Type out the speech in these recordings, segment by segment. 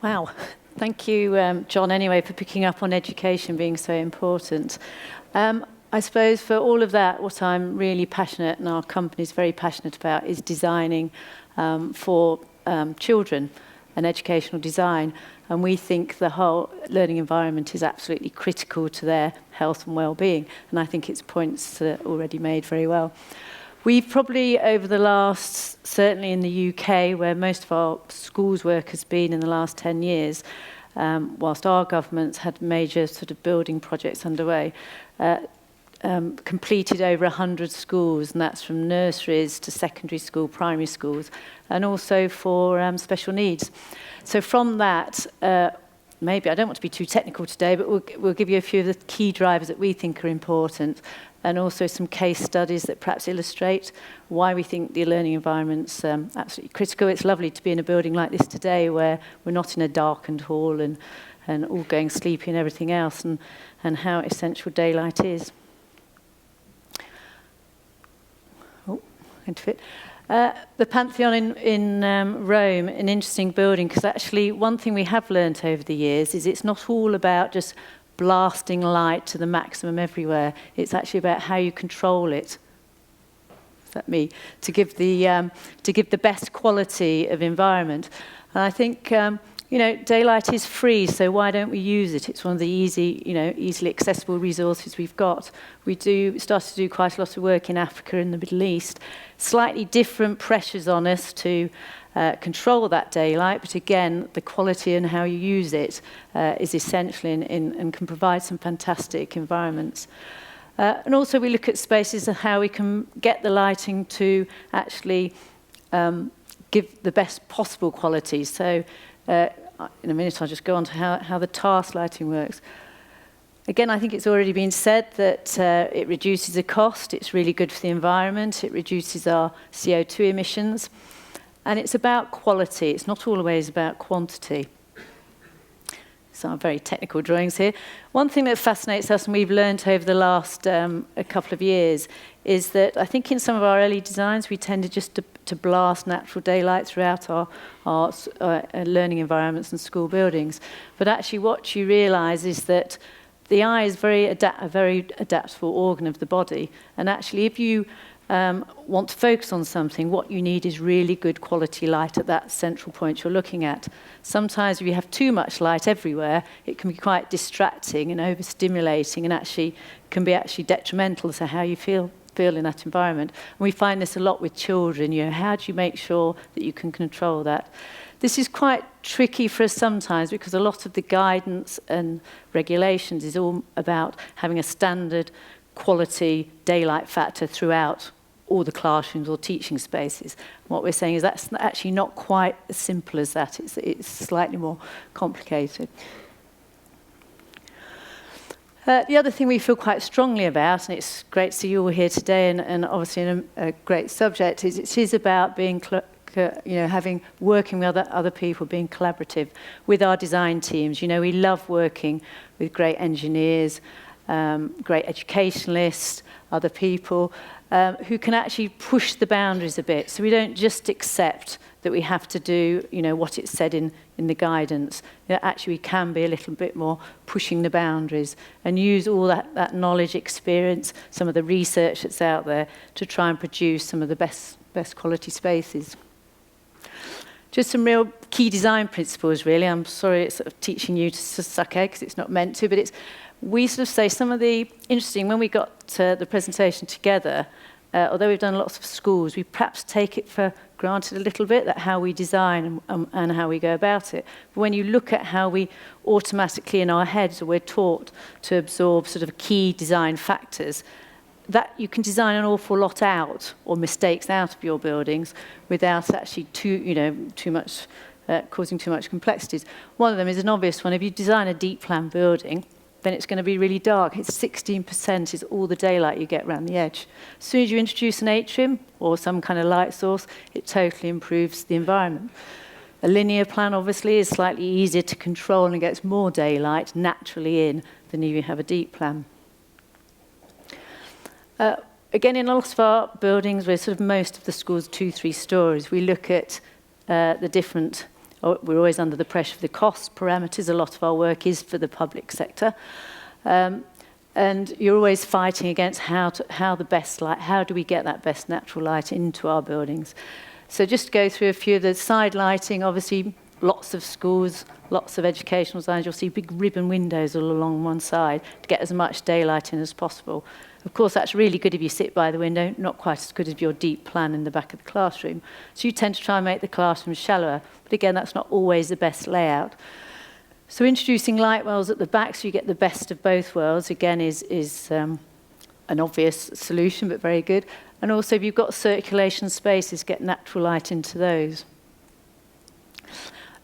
Wow. Thank you, John, anyway, for picking up on education being so important. I suppose for all of that, what I'm really passionate, and our company is very passionate about, is designing for children and educational design. And we think the whole learning environment is absolutely critical to their health and well-being. And I think it's points already made very well. We've probably, over the last, certainly in the UK, where most of our schools work has been in the last 10 years, whilst our government's had major sort of building projects underway, completed over 100 schools, and that's from nurseries to secondary school, primary schools, and also for special needs. So from that, maybe I don't want to be too technical today, but we'll give you a few of the key drivers that we think are important, and also some case studies that perhaps illustrate why we think the learning environment's absolutely critical. It's lovely to be in a building like this today where we're not in a darkened hall and all going sleepy and everything else, and how essential daylight is. Oh, going to fit. The Pantheon in Rome, an interesting building, because actually one thing we have learnt over the years is it's not all about just blasting light to the maximum everywhere. It's actually about how you control it. Is that me? To give the best quality of environment. And I think daylight is free, so why don't we use it? It's one of the easily accessible resources we've got. We started to do quite a lot of work in Africa and the Middle East. Slightly different pressures on us to control that daylight, but again, the quality and how you use it is essential and can provide some fantastic environments. And also we look at spaces and how we can get the lighting to actually give the best possible quality. So in a minute I'll just go on to how the task lighting works. Again, I think it's already been said that it reduces the cost, it's really good for the environment, it reduces our CO2 emissions, and it's about quality, it's not always about quantity. Some very technical drawings here. One thing that fascinates us, and we've learned over the last a couple of years, is that I think in some of our early designs we tended just to blast natural daylight throughout our learning environments and school buildings. But actually what you realise is that the eye is a very adaptable organ of the body, and actually if you want to focus on something, what you need is really good quality light at that central point you're looking at. Sometimes if you have too much light everywhere, it can be quite distracting and overstimulating, and actually can be detrimental to how you feel in that environment. And we find this a lot with children. How do you make sure that you can control that? This is quite tricky for us sometimes because a lot of the guidance and regulations is all about having a standard quality daylight factor throughout all the classrooms or teaching spaces. What we're saying is that's actually not quite as simple as that. It's slightly more complicated. The other thing we feel quite strongly about, and it's great to see you all here today, and obviously a great subject, is it is about being working with other people, being collaborative with our design teams. We love working with great engineers, great educationalists, other people who can actually push the boundaries a bit. So we don't just accept that we have to do, what it's said in the guidance. Actually, we can be a little bit more pushing the boundaries and use all that knowledge, experience, some of the research that's out there to try and produce some of the best quality spaces. Just some real key design principles, really. I'm sorry it's sort of teaching you to suck eggs, because it's not meant to, but we sort of say some of the interesting, when we got the presentation together, although we've done lots of schools, we perhaps take it for granted a little bit, that how we design and how we go about it. But when you look at how we automatically in our heads, we're taught to absorb sort of key design factors, that you can design an awful lot out, or mistakes out of your buildings, without actually causing too much complexities. One of them is an obvious one. If you design a deep plan building, then it's going to be really dark. It's 16% is all the daylight you get around the edge. As soon as you introduce an atrium or some kind of light source, it totally improves the environment. A linear plan, obviously, is slightly easier to control and gets more daylight naturally in than if you have a deep plan. Again, in a lot of our buildings, we're sort of most of the schools 2-3 stories. We look at the different we're always under the pressure of the cost parameters. A lot of our work is for the public sector. And you're always fighting against how the best light, how do we get that best natural light into our buildings? So just to go through a few of the side lighting, obviously lots of schools, lots of educational designs, you'll see big ribbon windows all along one side to get as much daylight in as possible. Of course, that's really good if you sit by the window, not quite as good as your deep plan in the back of the classroom. So you tend to try and make the classroom shallower, but again, that's not always the best layout. So introducing light wells at the back so you get the best of both worlds, again, is an obvious solution, but very good. And also, if you've got circulation spaces, get natural light into those.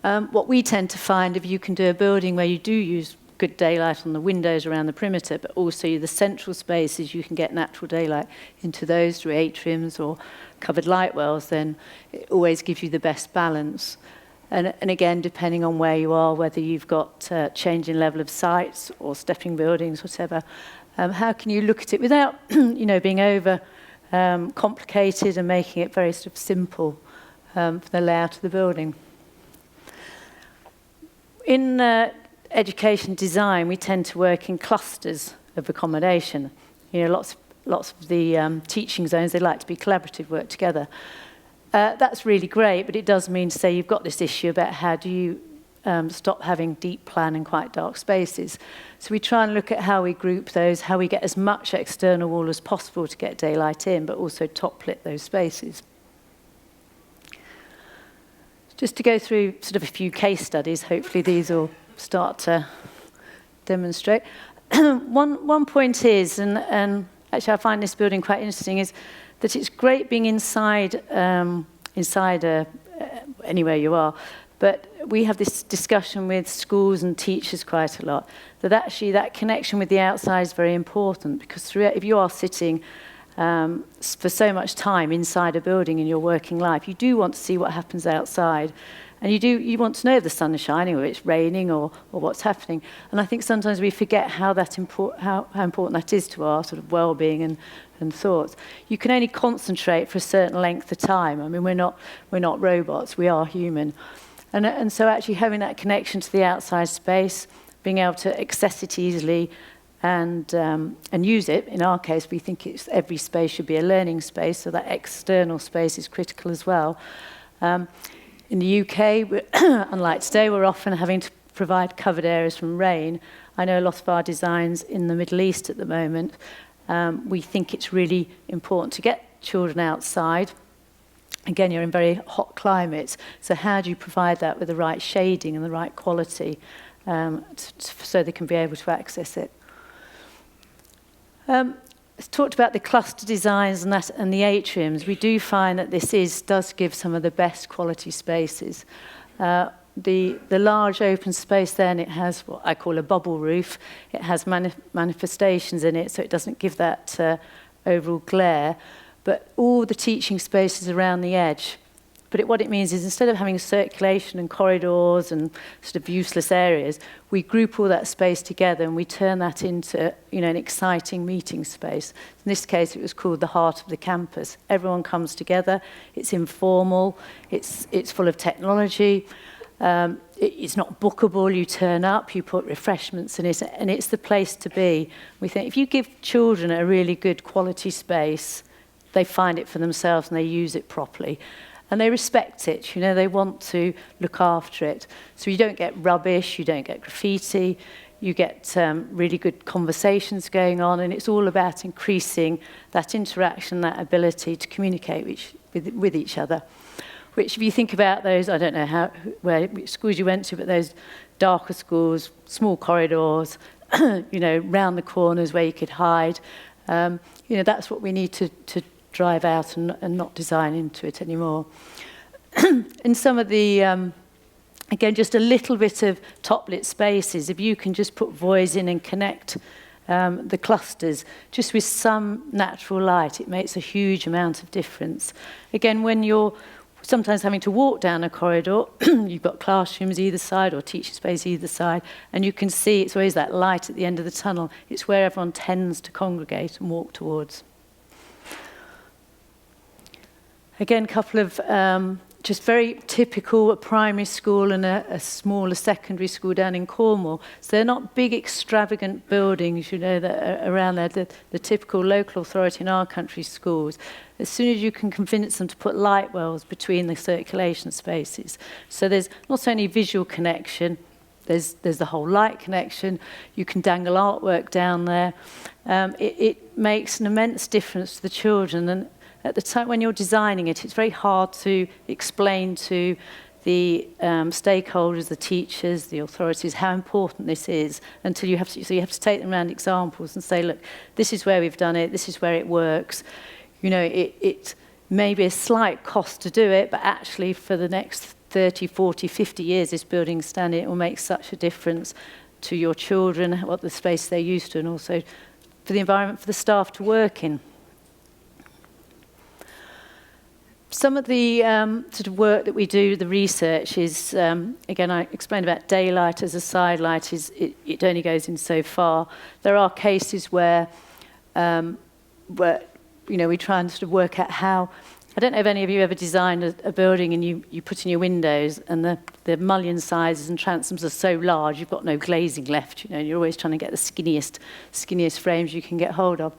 What we tend to find, if you can do a building where you do use good daylight on the windows around the perimeter, but also the central spaces, you can get natural daylight into those through atriums or covered light wells, then it always gives you the best balance. And again, depending on where you are, whether you've got changing level of sites or stepping buildings, whatever, how can you look at it without, being over complicated and making it very sort of simple for the layout of the building? In education design, we tend to work in clusters of accommodation. Lots of the teaching zones, they like to be collaborative, work together. That's really great, but it does mean, say, you've got this issue about how do you stop having deep plan and quite dark spaces. So we try and look at how we group those, how we get as much external wall as possible to get daylight in, but also top lit those spaces. Just to go through sort of a few case studies, hopefully these will start to demonstrate. One point is, and actually I find this building quite interesting, is that it's great being inside anywhere you are, but we have this discussion with schools and teachers quite a lot, that actually that connection with the outside is very important, because if you are sitting for so much time inside a building in your working life, you do want to see what happens outside. And you want to know if the sun is shining or it's raining or what's happening. And I think sometimes we forget how important that is to our sort of well-being and thoughts. You can only concentrate for a certain length of time. I mean, we're not robots, we are human. And so actually having that connection to the outside space, being able to access it easily and use it. In our case, we think every space should be a learning space, so that external space is critical as well. In the UK, unlike today, we're often having to provide covered areas from rain. I know a lot of our designs in the Middle East at the moment, we think it's really important to get children outside. Again, you're in very hot climates, so how do you provide that with the right shading and the right quality so they can be able to access it? It's talked about the cluster designs and the atriums. We do find that this does give some of the best quality spaces. The large open space then, it has what I call a bubble roof. It has manifestations in it, so it doesn't give that overall glare. But all the teaching spaces around the edge. But what it means is instead of having circulation and corridors and sort of useless areas, we group all that space together and we turn that into an exciting meeting space. In this case, it was called the heart of the campus. Everyone comes together. It's informal. It's full of technology. It's not bookable. You turn up, you put refreshments in it, and it's the place to be. We think if you give children a really good quality space, they find it for themselves and they use it properly. And they respect it, they want to look after it. So you don't get rubbish, you don't get graffiti, you get really good conversations going on, and it's all about increasing that interaction, that ability to communicate with each other. Which, if you think about those, I don't know which schools you went to, but those darker schools, small corridors, round the corners where you could hide, that's what we need to drive out and not design into it anymore. In some of the, again, just a little bit of top-lit spaces, if you can just put voids in and connect the clusters just with some natural light, it makes a huge amount of difference. Again, when you're sometimes having to walk down a corridor, you've got classrooms either side or teaching space either side, and you can see it's always that light at the end of the tunnel. It's where everyone tends to congregate and walk towards. Again, a couple of just very typical, a primary school and a smaller secondary school down in Cornwall. So they're not big, extravagant buildings, you know, that are around there, the typical local authority in our country schools. As soon as you can convince them to put light wells between the circulation spaces. So there's not only visual connection, there's the whole light connection. You can dangle artwork down there. It makes an immense difference to the children. And at the time when you're designing it, it's very hard to explain to the stakeholders, the teachers, the authorities, how important this is until you have to. So you have to take them around examples and say, look, this is where we've done it. This is where it works. You know, it may be a slight cost to do it, but actually for the next 30, 40, 50 years, this building standing, it will make such a difference to your children, what the space they're used to, and also for the environment for the staff to work in. Some of the sort of work that we do, the research is, again, I explained about daylight as a side light, it only goes in so far. There are cases where you know, we try and sort of work out how. I don't know if any of you ever designed a building and you put in your windows and the mullion sizes and transoms are so large, you've got no glazing left, you know, and you're always trying to get the skinniest frames you can get hold of.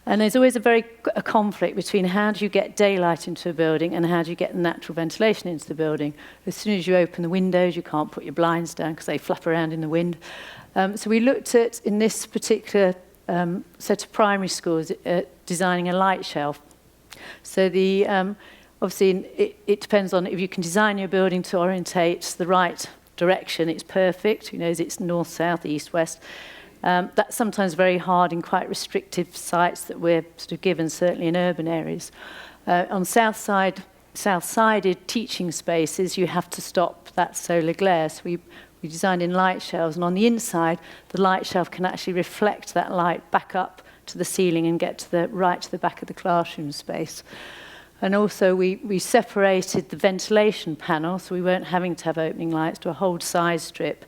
And there's always a conflict between how do you get daylight into a building and how do you get natural ventilation into the building. As soon as you open the windows, you can't put your blinds down because they flap around in the wind. So we looked at, in this particular set of primary schools, designing a light shelf. So the obviously it depends on if you can design your building to orientate the right direction. It's perfect, you know, as it's north, south, east, west. That's sometimes very hard in quite restrictive sites that we're sort of given, certainly in urban areas. On south-sided teaching spaces, you have to stop that solar glare. So we designed in light shelves, and on the inside, the light shelf can actually reflect that light back up to the ceiling and get to the back of the classroom space. And also we separated the ventilation panel, so we weren't having to have opening lights, to a hold size strip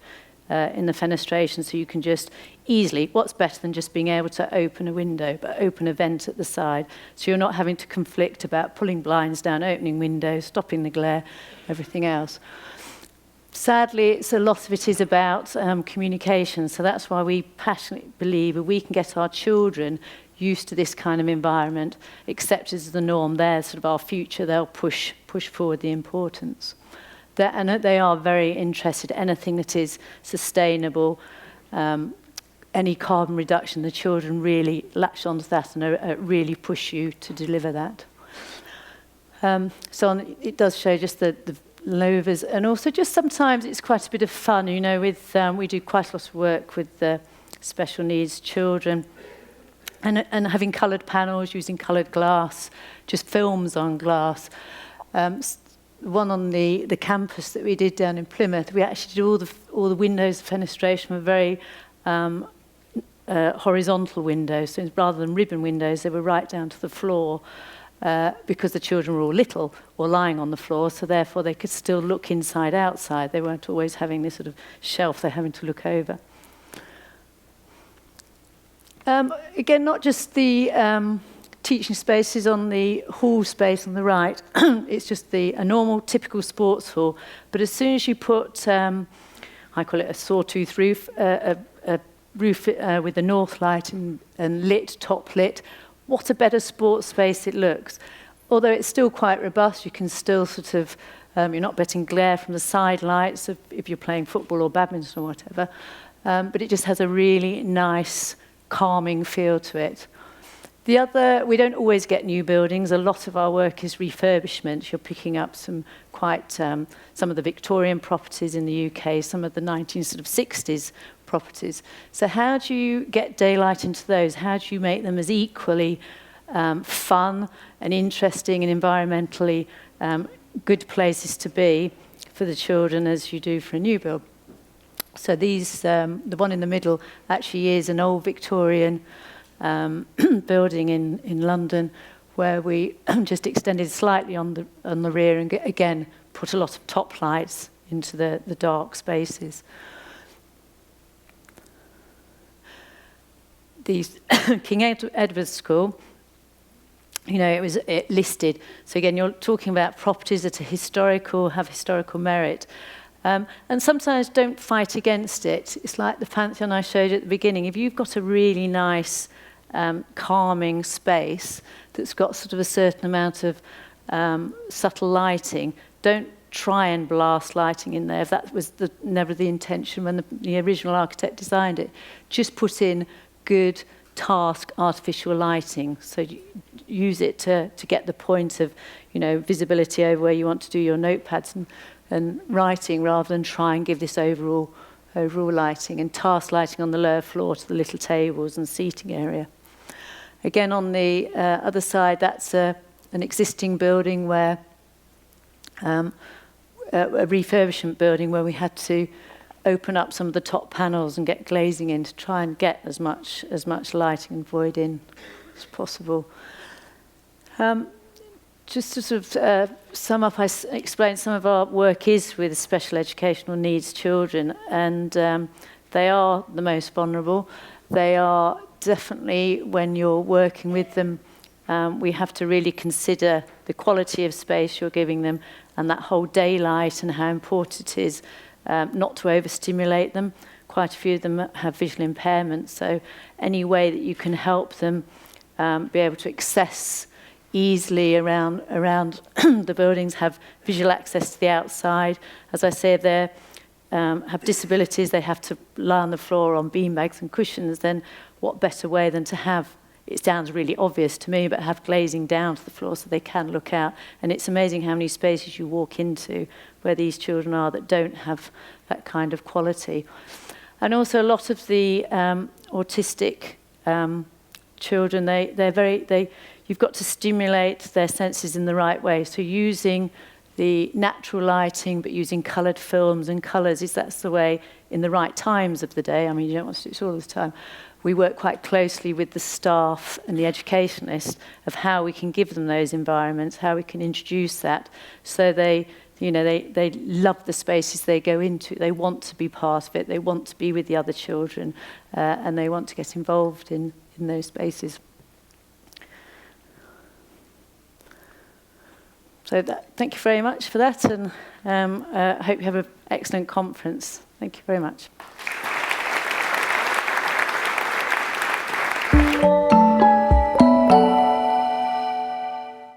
in the fenestration, so you can just easily, what's better than just being able to open a window, but open a vent at the side, so you're not having to conflict about pulling blinds down, opening windows, stopping the glare, everything else. Sadly, a lot of it is about communication, so that's why we passionately believe if we can get our children used to this kind of environment, accept it as the norm, they're sort of our future, they'll push forward the importance. And they are very interested in anything that is sustainable, any carbon reduction, the children really latch onto that and really push you to deliver that. It does show just the louvers, and also just sometimes it's quite a bit of fun, you know, with we do quite a lot of work with special needs children, and having coloured panels, using coloured glass, just films on glass. One on the campus that we did down in Plymouth, we actually did all the windows, fenestration were very horizontal windows, so rather than ribbon windows, they were right down to the floor. Because the children were all little or lying on the floor, so therefore they could still look inside, outside. They weren't always having this sort of shelf they're having to look over. Again, not just the teaching spaces on the hall space on the right, it's just a normal, typical sports hall. But as soon as you put, I call it a sawtooth roof, a roof with a north light and lit, top lit, what a better sports space it looks. Although it's still quite robust, you can still sort of, you're not getting glare from the side lights if you're playing football or badminton or whatever, but it just has a really nice, calming feel to it. The other, we don't always get new buildings. A lot of our work is refurbishment. You're picking up some of the Victorian properties in the UK, some of the 1960s properties. So how do you get daylight into those? How do you make them as equally fun and interesting and environmentally good places to be for the children as you do for a new build? So these, the one in the middle actually is an old Victorian building in London, where we just extended slightly on the rear and again put a lot of top lights into the dark spaces. The King Edward's School, you know, it listed. So again, you're talking about properties that are historical, have historical merit. And sometimes don't fight against it. It's like the Pantheon I showed you at the beginning. If you've got a really nice, calming space that's got sort of a certain amount of subtle lighting, don't try and blast lighting in there if that was never the intention when the original architect designed it. Just put in good task artificial lighting. So use it to get the point of, you know, visibility over where you want to do your notepads and writing, rather than try and give this overall lighting, and task lighting on the lower floor to the little tables and seating area. Again, on the other side, that's an existing building where a refurbishment building where we had to open up some of the top panels and get glazing in to try and get as much lighting and void in as possible. Just to sort of sum up, I explained some of our work is with special educational needs children, and they are the most vulnerable. They are definitely, when you're working with them, we have to really consider the quality of space you're giving them and that whole daylight and how important it is not to overstimulate them. Quite a few of them have visual impairments, so any way that you can help them be able to access easily around the buildings, have visual access to the outside. As I say, they have disabilities, they have to lie on the floor on beanbags and cushions, then what better way than to have, it sounds really obvious to me, but have glazing down to the floor so they can look out. And it's amazing how many spaces you walk into where these children are that don't have that kind of quality. And also a lot of the autistic children, you've got to stimulate their senses in the right way. So using the natural lighting, but using coloured films and colours, that's the way in the right times of the day. I mean, you don't want to do it all the time. We work quite closely with the staff and the educationalists of how we can give them those environments, how we can introduce that, so they love the spaces they go into. They want to be part of it. They want to be with the other children, and they want to get involved in those spaces. So thank you very much for that, and I hope you have an excellent conference. Thank you very much.